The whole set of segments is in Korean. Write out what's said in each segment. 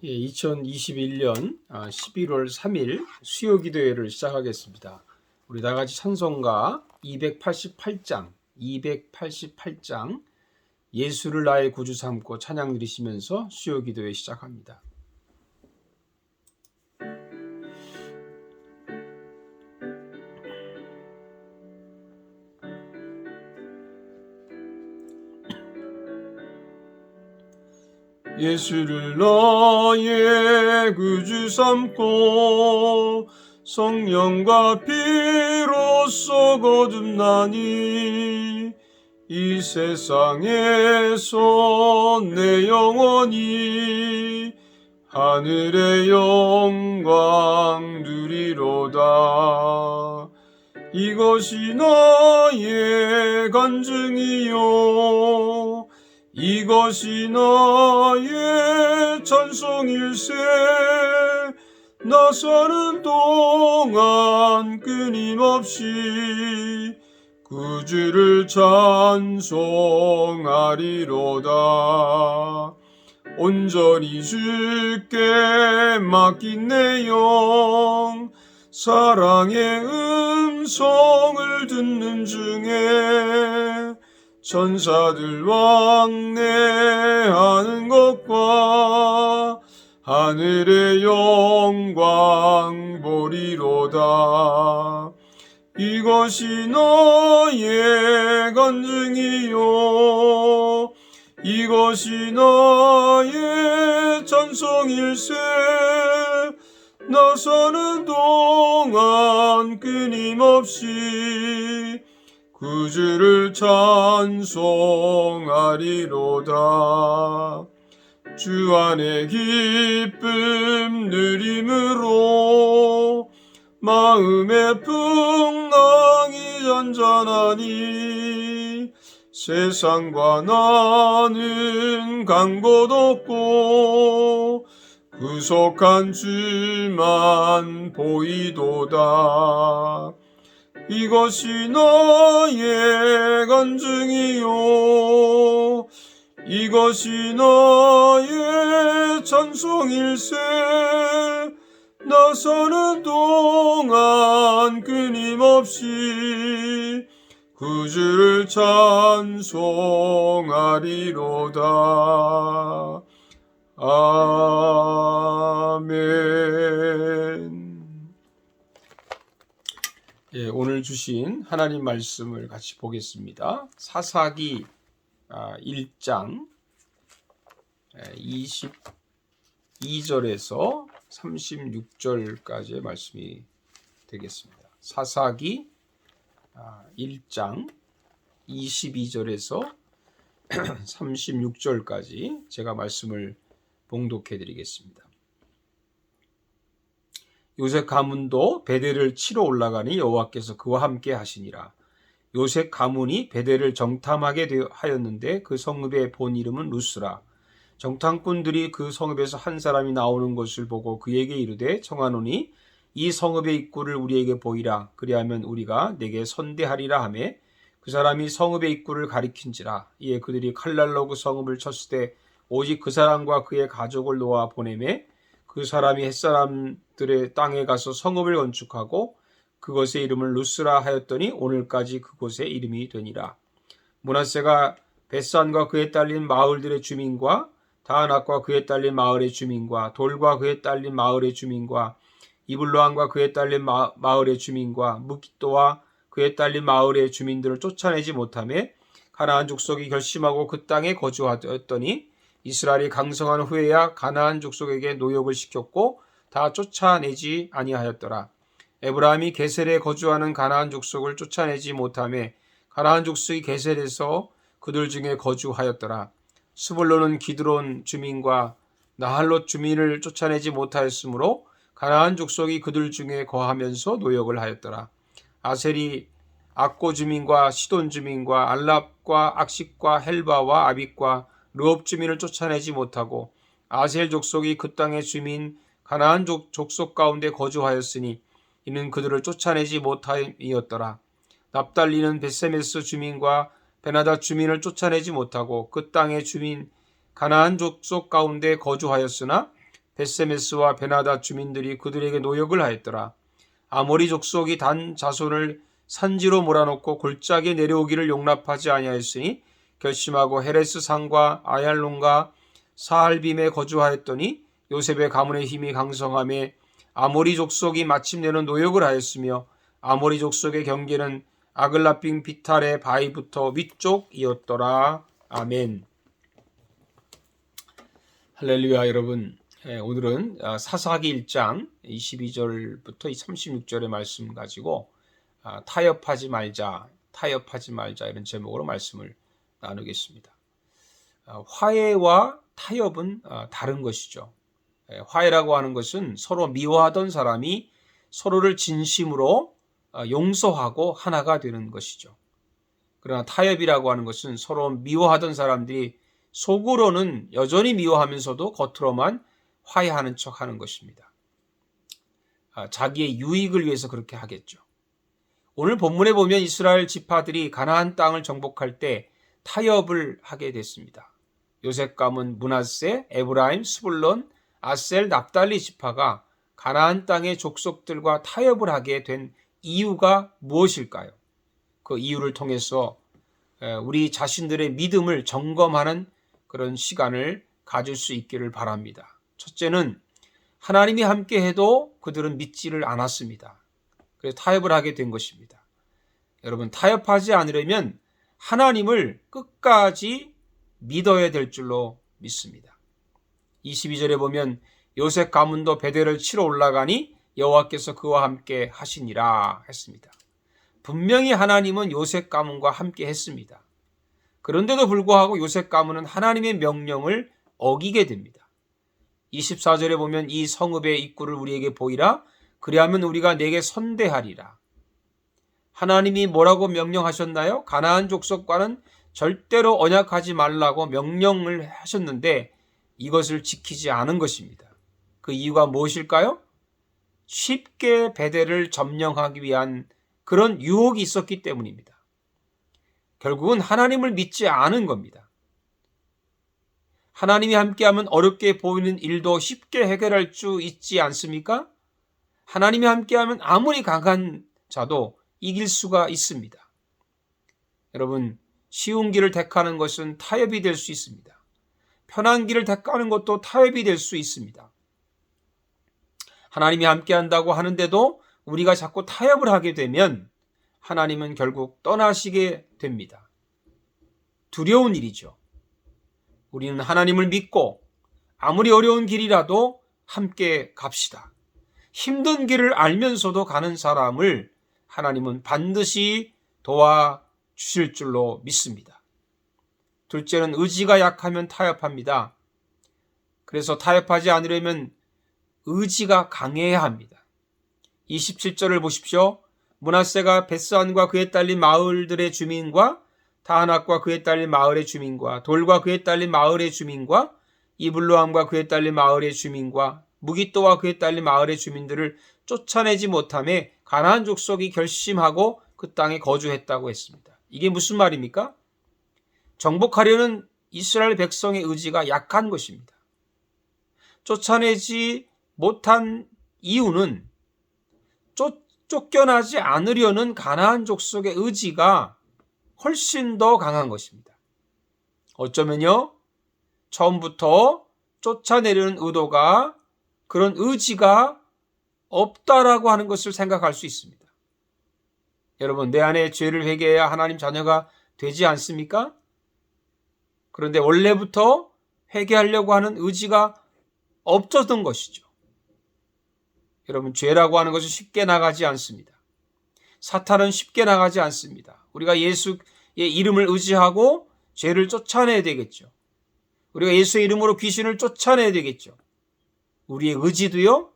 2021년 11월 3일 수요기도회를 시작하겠습니다. 우리 다같이 찬송가 288장 예수를 나의 구주 삼고 찬양 드리시면서 수요기도회 시작합니다. 예수를 나의 구주 삼고 성령과 피로써 거듭나니 이 세상에서 내 영혼이 하늘의 영광 누리로다. 이것이 나의 간증이요 이것이 나의 찬송일세. 나 사는 동안 끊임없이 구주를 찬송하리로다. 온전히 주께 맡긴 내 영 사랑의 음성을 듣는 중에 천사들 왕래하는 것과 하늘의 영광 보리로다. 이것이 나의 간증이요 이것이 나의 찬송일세. 나 사는 동안 끊임없이 구주를 찬송하리로다. 주 안에 기쁨 누림으로 마음의 풍랑이 잔잔하니 세상과 나는 간 곳 없고 구속한 주만 보이도다. 이것이 나의 간증이요 이것이 나의 찬송일세. 나 사는 동안 끊임없이 구주를 찬송하리로다. 아멘. 오늘 주신 하나님 말씀을 같이 보겠습니다. 사사기 1장 22절에서 36절까지의 말씀이 되겠습니다. 사사기 1장 22절에서 36절까지 제가 말씀을 봉독해 드리겠습니다. 요셉 가문도 베델을 치러 올라가니 여호와께서 그와 함께 하시니라. 요셉 가문이 베델을 정탐하게 하였는데 그 성읍의 본 이름은 루스라. 정탐꾼들이 그 성읍에서 한 사람이 나오는 것을 보고 그에게 이르되 청하노니 이 성읍의 입구를 우리에게 보이라. 그리하면 우리가 내게 선대하리라 하며 그 사람이 성읍의 입구를 가리킨지라. 이에 그들이 칼날로 그 성읍을 쳤을 때 오직 그 사람과 그의 가족을 놓아 보내매 그 사람이 햇사람들의 땅에 가서 성읍을 건축하고 그것의 이름을 루스라 하였더니 오늘까지 그곳의 이름이 되니라. 므낫세가 벳산과 그에 딸린 마을들의 주민과 다낙과 그에 딸린 마을의 주민과 돌과 그에 딸린 마을의 주민과 이블로안과 그에 딸린 마을의 주민과 무깃도와 그에 딸린 마을의 주민들을 쫓아내지 못하며 가나안 족속이 결심하고 그 땅에 거주하였더니 이스라엘이 강성한 후에야 가나안 족속에게 노역을 시켰고 다 쫓아내지 아니하였더라. 에브라임이 게셀에 거주하는 가나안 족속을 쫓아내지 못하며 가나안 족속이 게셀에서 그들 중에 거주하였더라. 스불론은 기드론 주민과 나할롯 주민을 쫓아내지 못하였으므로 가나안 족속이 그들 중에 거하면서 노역을 하였더라. 아셀이 악고 주민과 시돈 주민과 알랍과 악식과 헬바와 아빅과 르홉 주민을 쫓아내지 못하고 아셀 족속이 그 땅의 주민 가나안 족속 가운데 거주하였으니 이는 그들을 쫓아내지 못함이었더라. 납달리는 벳세메스 주민과 베나다 주민을 쫓아내지 못하고 그 땅의 주민 가나안 족속 가운데 거주하였으나 벳세메스와 베나다 주민들이 그들에게 노역을 하였더라. 아모리 족속이 단 자손을 산지로 몰아넣고 골짜기에 내려오기를 용납하지 아니하였으니 결심하고 헤레스 산과 아얄론과 사할빔에 거주하였더니 요셉의 가문의 힘이 강성함에 아모리 족속이 마침내는 노역을 하였으며 아모리 족속의 경계는 아글라빔 비탈의 바위부터 위쪽이었더라. 아멘. 할렐루야. 여러분, 오늘은 사사기 1장 22절부터 36절의 말씀 가지고 타협하지 말자 이런 제목으로 말씀을 나누겠습니다. 화해와 타협은 다른 것이죠. 화해라고 하는 것은 서로 미워하던 사람이 서로를 진심으로 용서하고 하나가 되는 것이죠. 그러나 타협이라고 하는 것은 서로 미워하던 사람들이 속으로는 여전히 미워하면서도 겉으로만 화해하는 척하는 것입니다. 자기의 유익을 위해서 그렇게 하겠죠. 오늘 본문에 보면 이스라엘 지파들이 가나안 땅을 정복할 때 타협을 하게 됐습니다. 요셉 가문 므낫세, 에브라임, 스불론, 아셀, 납달리 지파가 가나안 땅의 족속들과 타협을 하게 된 이유가 무엇일까요? 그 이유를 통해서 우리 자신들의 믿음을 점검하는 그런 시간을 가질 수 있기를 바랍니다. 첫째는 하나님이 함께해도 그들은 믿지를 않았습니다. 그래서 타협을 하게 된 것입니다. 여러분, 타협하지 않으려면 하나님을 끝까지 믿어야 될 줄로 믿습니다. 22절에 보면 요셉 가문도 베델을 치러 올라가니 여호와께서 그와 함께 하시니라 했습니다. 분명히 하나님은 요셉 가문과 함께 했습니다. 그런데도 불구하고 요셉 가문은 하나님의 명령을 어기게 됩니다. 24절에 보면 이 성읍의 입구를 우리에게 보이라. 그리하면 우리가 내게 선대하리라. 하나님이 뭐라고 명령하셨나요? 가나안 족속과는 절대로 언약하지 말라고 명령을 하셨는데 이것을 지키지 않은 것입니다. 그 이유가 무엇일까요? 쉽게 베델을 점령하기 위한 그런 유혹이 있었기 때문입니다. 결국은 하나님을 믿지 않은 겁니다. 하나님이 함께하면 어렵게 보이는 일도 쉽게 해결할 수 있지 않습니까? 하나님이 함께하면 아무리 강한 자도 이길 수가 있습니다. 여러분, 쉬운 길을 택하는 것은 타협이 될 수 있습니다. 편한 길을 택하는 것도 타협이 될 수 있습니다. 하나님이 함께한다고 하는데도 우리가 자꾸 타협을 하게 되면 하나님은 결국 떠나시게 됩니다. 두려운 일이죠. 우리는 하나님을 믿고 아무리 어려운 길이라도 함께 갑시다. 힘든 길을 알면서도 가는 사람을 하나님은 반드시 도와주실 줄로 믿습니다. 둘째는 의지가 약하면 타협합니다. 그래서 타협하지 않으려면 의지가 강해야 합니다. 27절을 보십시오. 므낫세가 벳산과 그에 딸린 마을들의 주민과 다하낙과 그에 딸린 마을의 주민과 돌과 그에 딸린 마을의 주민과 이블로함과 그에 딸린 마을의 주민과 무기또와 그에 딸린 마을의 주민들을 쫓아내지 못함에 가나안 족속이 결심하고 그 땅에 거주했다고 했습니다. 이게 무슨 말입니까? 정복하려는 이스라엘 백성의 의지가 약한 것입니다. 쫓아내지 못한 이유는 쫓겨나지 않으려는 가나안 족속의 의지가 훨씬 더 강한 것입니다. 어쩌면요, 처음부터 쫓아내려는 의도가 그런 의지가 없다라고 하는 것을 생각할 수 있습니다. 여러분, 내 안에 죄를 회개해야 하나님 자녀가 되지 않습니까? 그런데 원래부터 회개하려고 하는 의지가 없었던 것이죠. 여러분, 죄라고 하는 것은 쉽게 나가지 않습니다. 사탄은 쉽게 나가지 않습니다. 우리가 예수의 이름을 의지하고 죄를 쫓아내야 되겠죠. 우리가 예수의 이름으로 귀신을 쫓아내야 되겠죠. 우리의 의지도요,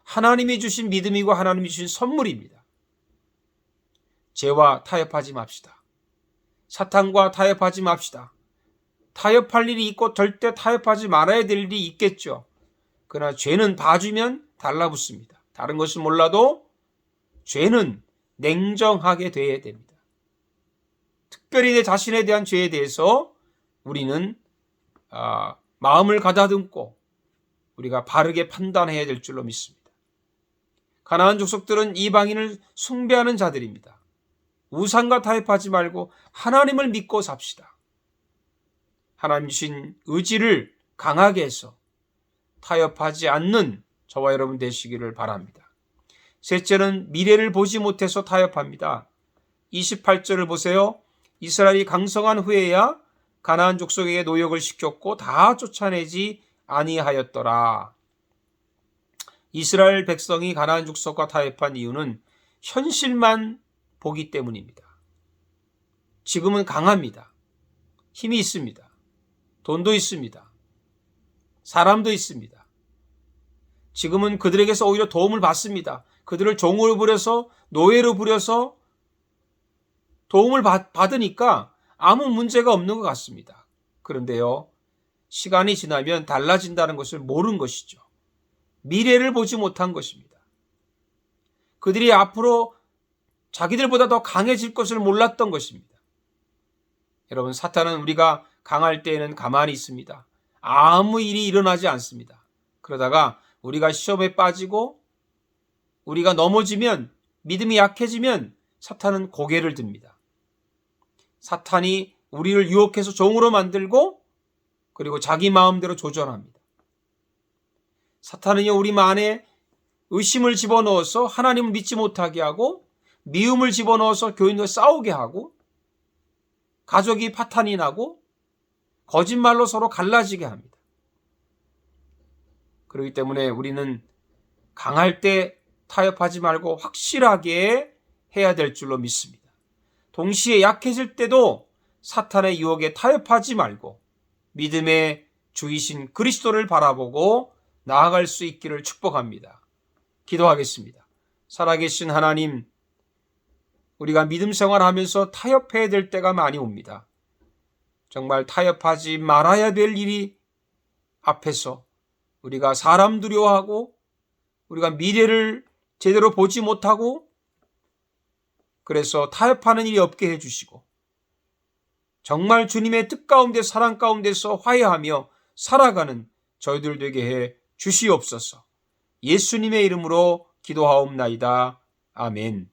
하나님이 주신 믿음이고 하나님이 주신 선물입니다. 죄와 타협하지 맙시다. 사탄과 타협하지 맙시다. 타협할 일이 있고 절대 타협하지 말아야 될 일이 있겠죠. 그러나 죄는 봐주면 달라붙습니다. 다른 것을 몰라도 죄는 냉정하게 돼야 됩니다. 특별히 내 자신에 대한 죄에 대해서 우리는 마음을 가다듬고 우리가 바르게 판단해야 될 줄로 믿습니다. 가나안 족속들은 이방인을 숭배하는 자들입니다. 우상과 타협하지 말고 하나님을 믿고 삽시다. 하나님 주신 의지를 강하게 해서 타협하지 않는 저와 여러분 되시기를 바랍니다. 셋째는 미래를 보지 못해서 타협합니다. 28절을 보세요. 이스라엘이 강성한 후에야 가나안 족속에게 노역을 시켰고 다 쫓아내지 아니하였더라. 이스라엘 백성이 가나안 족속과 타협한 이유는 현실만 보기 때문입니다. 지금은 강합니다. 힘이 있습니다. 돈도 있습니다. 사람도 있습니다. 지금은 그들에게서 오히려 도움을 받습니다. 그들을 종으로 부려서 노예로 부려서 도움을 받으니까 아무 문제가 없는 것 같습니다. 그런데요, 시간이 지나면 달라진다는 것을 모른 것이죠. 미래를 보지 못한 것입니다. 그들이 앞으로 자기들보다 더 강해질 것을 몰랐던 것입니다. 여러분, 사탄은 우리가 강할 때에는 가만히 있습니다. 아무 일이 일어나지 않습니다. 그러다가 우리가 시험에 빠지고 우리가 넘어지면, 믿음이 약해지면 사탄은 고개를 듭니다. 사탄이 우리를 유혹해서 종으로 만들고 그리고 자기 마음대로 조절합니다. 사탄은요, 우리 안에 의심을 집어넣어서 하나님을 믿지 못하게 하고, 미움을 집어넣어서 교인과 싸우게 하고, 가족이 파탄이 나고, 거짓말로 서로 갈라지게 합니다. 그렇기 때문에 우리는 강할 때 타협하지 말고 확실하게 해야 될 줄로 믿습니다. 동시에 약해질 때도 사탄의 유혹에 타협하지 말고 믿음의 주이신 그리스도를 바라보고 나아갈 수 있기를 축복합니다. 기도하겠습니다. 살아계신 하나님, 우리가 믿음 생활하면서 타협해야 될 때가 많이 옵니다. 정말 타협하지 말아야 될 일이 앞에서 우리가 사람 두려워하고 우리가 미래를 제대로 보지 못하고 그래서 타협하는 일이 없게 해주시고 정말 주님의 뜻 가운데 사랑 가운데서 화해하며 살아가는 저희들 되게 해 주시옵소서. 예수님의 이름으로 기도하옵나이다. 아멘.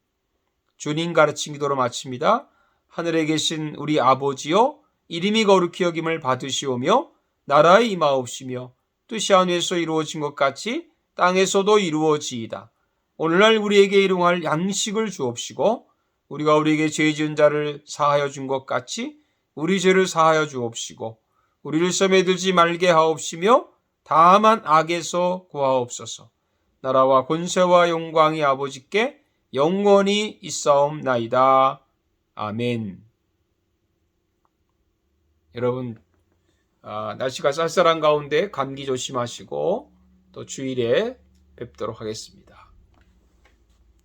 주님 가르친 기도로 마칩니다. 하늘에 계신 우리 아버지여, 이름이 거룩히 여김을 받으시오며 나라의 임하옵시며 뜻이 하늘에서 이루어진 것 같이 땅에서도 이루어지이다. 오늘날 우리에게 일용할 양식을 주옵시고 우리가 우리에게 죄 지은 자를 사하여 준 것 같이 우리 죄를 사하여 주옵시고 우리를 시험에 들지 말게 하옵시며 다만 악에서 구하옵소서. 나라와 권세와 영광이 아버지께 영원히 있사옵나이다. 아멘. 여러분, 날씨가 쌀쌀한 가운데 감기 조심하시고 또 주일에 뵙도록 하겠습니다.